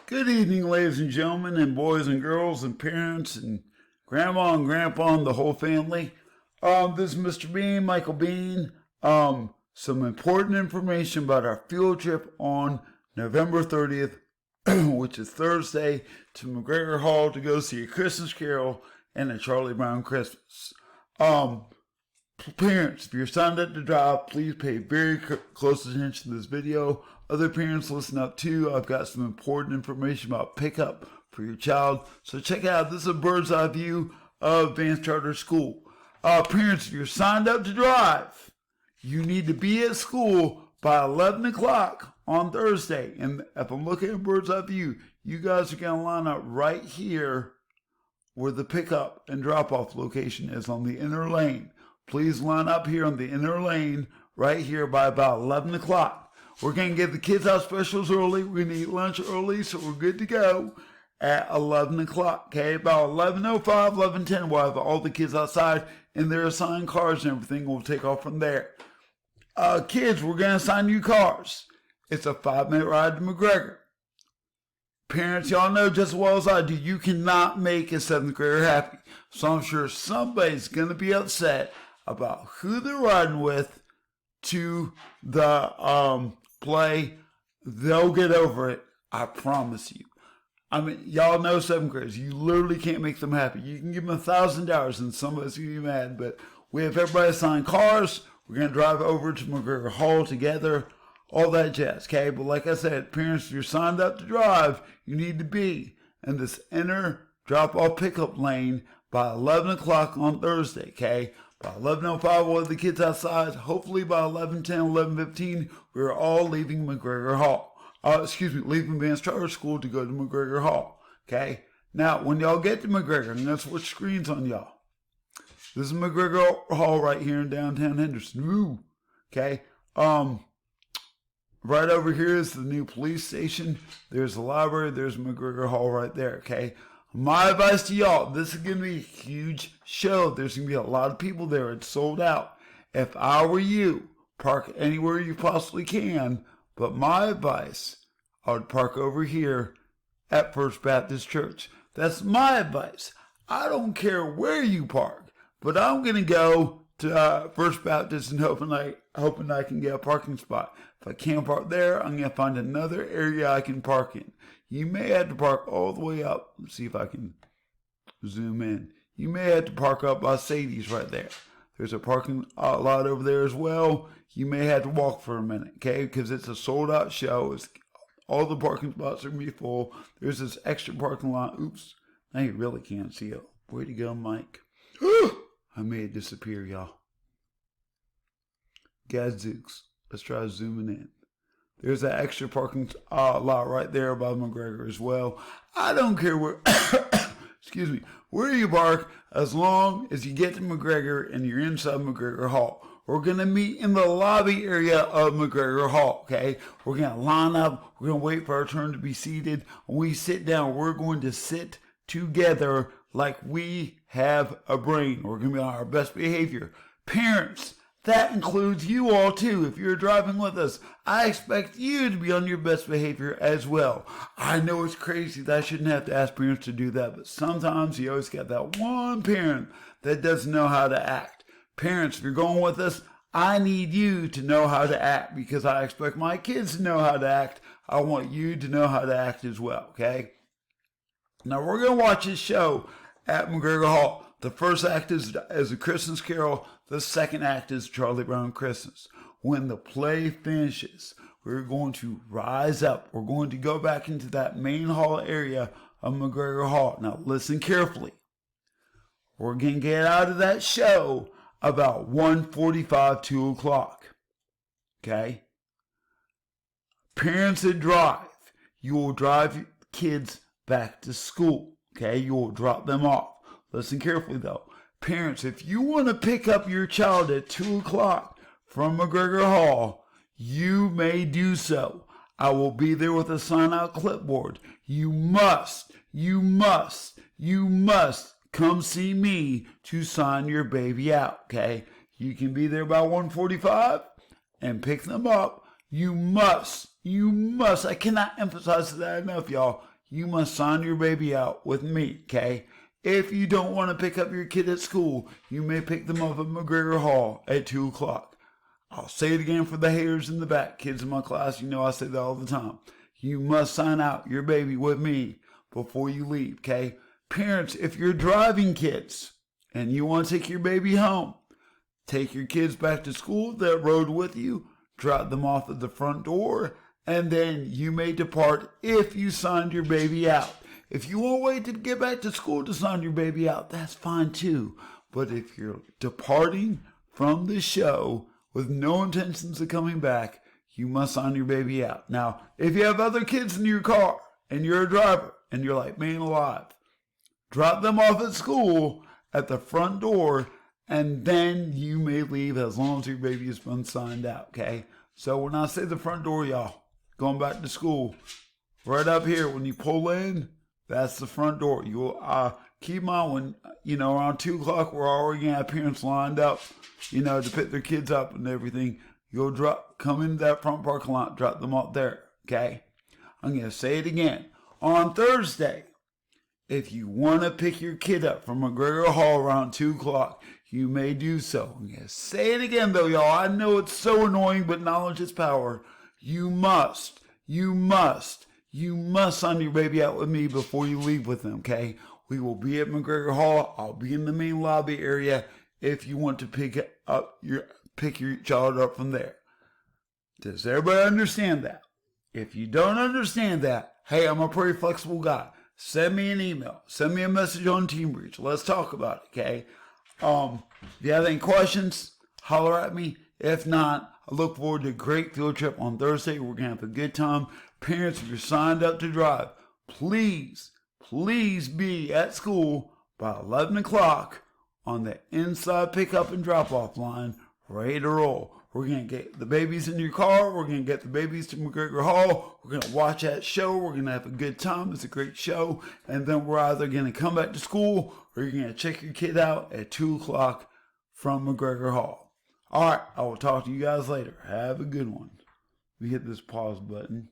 Good evening, ladies and gentlemen, and boys and girls, and parents, and grandma and grandpa, and the whole family. This is Mr. Bean, Michael Bean. Some important information about our field trip on November 30th, which is Thursday, to McGregor Hall to go see A Christmas Carol and A Charlie Brown Christmas. Parents, if you're signed up to drive, please pay very close attention to this video. Other parents, listen up too. I've got some important information about pickup for your child. So check it out. This is a bird's eye view of Advanced Charter School. Parents, if you're signed up to drive, you need to be at school by 11 o'clock on Thursday. And if I'm looking at a bird's eye view, you guys are going to line up right here where the pickup and drop-off location is on the inner lane. Please line up here on the inner lane right here by about 11 o'clock. We're going to get the kids out specials early. We're going to eat lunch early, so we're good to go at 11 o'clock. Okay, about 11:05, 11:10, we'll have all the kids outside in their assigned cars and everything. We'll take off from there. Kids, we're going to assign you cars. It's a 5-minute ride to McGregor. Parents, y'all know just as well as I do, you cannot make a 7th grader happy. So I'm sure somebody's going to be upset about who they're riding with to the play. They'll get over it, I promise you. I mean, y'all know 7th graders. You literally can't make them happy. You can give them $1,000 and somebody's going to be mad, but we have everybody assign cars. We're going to drive over to McGregor Hall together, all that jazz, okay? But like I said, parents, if you're signed up to drive, you need to be in this inner drop-off pickup lane by 11 o'clock on Thursday, okay? By 11:05, we'll have the kids outside. Hopefully by 11:10, 11:15, we're all leaving McGregor Hall. Leaving Advanced Charter School to go to McGregor Hall, okay? Now, when y'all get to McGregor, I'm going to switch screens on y'all. This is McGregor Hall right here in downtown Henderson. Woo! Okay? Right over here is the new police station. There's the library. There's McGregor Hall right there, okay? My advice to y'all, this is going to be a huge show. There's going to be a lot of people there. It's sold out. If I were you, park anywhere you possibly can. But my advice, I would park over here at First Baptist Church. That's my advice. I don't care where you park, but I'm going to go to First Baptist and hoping I can get a parking spot. If I can't park there, I'm going to find another area I can park in. You may have to park all the way up. Let's see if I can zoom in. You may have to park up by Sadie's right there. There's a parking lot over there as well. You may have to walk for a minute, okay? Because it's a sold-out show. All the parking spots are going to be full. There's this extra parking lot. Oops. Now you really can't see it. Where'd you go, Mike? I made it disappear, y'all. Gadzooks. Let's try zooming in. There's that extra parking lot right there by McGregor as well. I don't care where, where you park, as long as you get to McGregor and you're inside McGregor Hall. We're going to meet in the lobby area of McGregor Hall, okay? We're going to line up. We're going to wait for our turn to be seated. When we sit down, we're going to sit together like we have a brain. We're going to be on our best behavior. Parents, that includes you all too. If you're driving with us, I expect you to be on your best behavior as well. I know it's crazy that I shouldn't have to ask parents to do that, but sometimes you always got that one parent that doesn't know how to act. Parents, if you're going with us, I need you to know how to act because I expect my kids to know how to act. I want you to know how to act as well, okay? Now, we're going to watch this show at McGregor Hall. The first act is A Christmas Carol. The second act is Charlie Brown Christmas. When the play finishes, we're going to rise up. We're going to go back into that main hall area of McGregor Hall. Now, listen carefully. We're going to get out of that show about 1:45, 2 o'clock. Okay? Parents that drive, you will drive kids back to school. Okay? You will drop them off. Listen carefully though. Parents, if you want to pick up your child at 2 o'clock from McGregor Hall, you may do so. I will be there with a sign-out clipboard. You must come see me to sign your baby out, okay? You can be there by 1:45 and pick them up. You must, I cannot emphasize that enough, y'all. you must sign your baby out with me, okay? If you don't want to pick up your kid at school, you may pick them up at McGregor Hall at 2 o'clock. I'll say it again for the haters in the back. Kids in my class, you know I say that all the time. You must sign out your baby with me before you leave, okay? Parents, if you're driving kids and you want to take your baby home, take your kids back to school that rode with you, drop them off at the front door, and then you may depart if you signed your baby out. If you won't wait to get back to school to sign your baby out, that's fine too. But if you're departing from the show with no intentions of coming back, you must sign your baby out. Now, if you have other kids in your car and you're a driver and you're like, man alive, drop them off at school at the front door, and then you may leave as long as your baby has been signed out, okay? So when I say the front door, y'all, going back to school, right up here, when you pull in, that's the front door. You'll keep in mind when, around 2 o'clock, we're already going to have parents lined up, to pick their kids up and everything. You'll come into that front parking lot, drop them off there, okay? I'm going to say it again. On Thursday, if you want to pick your kid up from McGregor Hall around 2 o'clock, you may do so. I'm going to say it again, though, y'all. I know it's so annoying, but knowledge is power. You must sign your baby out with me before you leave with them, okay? We will be at McGregor Hall. I'll be in the main lobby area if you want to pick your child up from there. Does everybody understand that? If you don't understand that, hey, I'm a pretty flexible guy. Send me an email. Send me a message on TeamBreach. Let's talk about it, okay? If you have any questions, holler at me. If not, I look forward to a great field trip on Thursday. We're going to have a good time. Parents, if you're signed up to drive, please be at school by 11 o'clock on the inside pickup and drop-off line, ready to roll. We're going to get the babies in your car. We're going to get the babies to McGregor Hall. We're going to watch that show. We're going to have a good time. It's a great show. And then we're either going to come back to school or you're going to check your kid out at 2 o'clock from McGregor Hall. All right, I will talk to you guys later. Have a good one. Let me hit this pause button.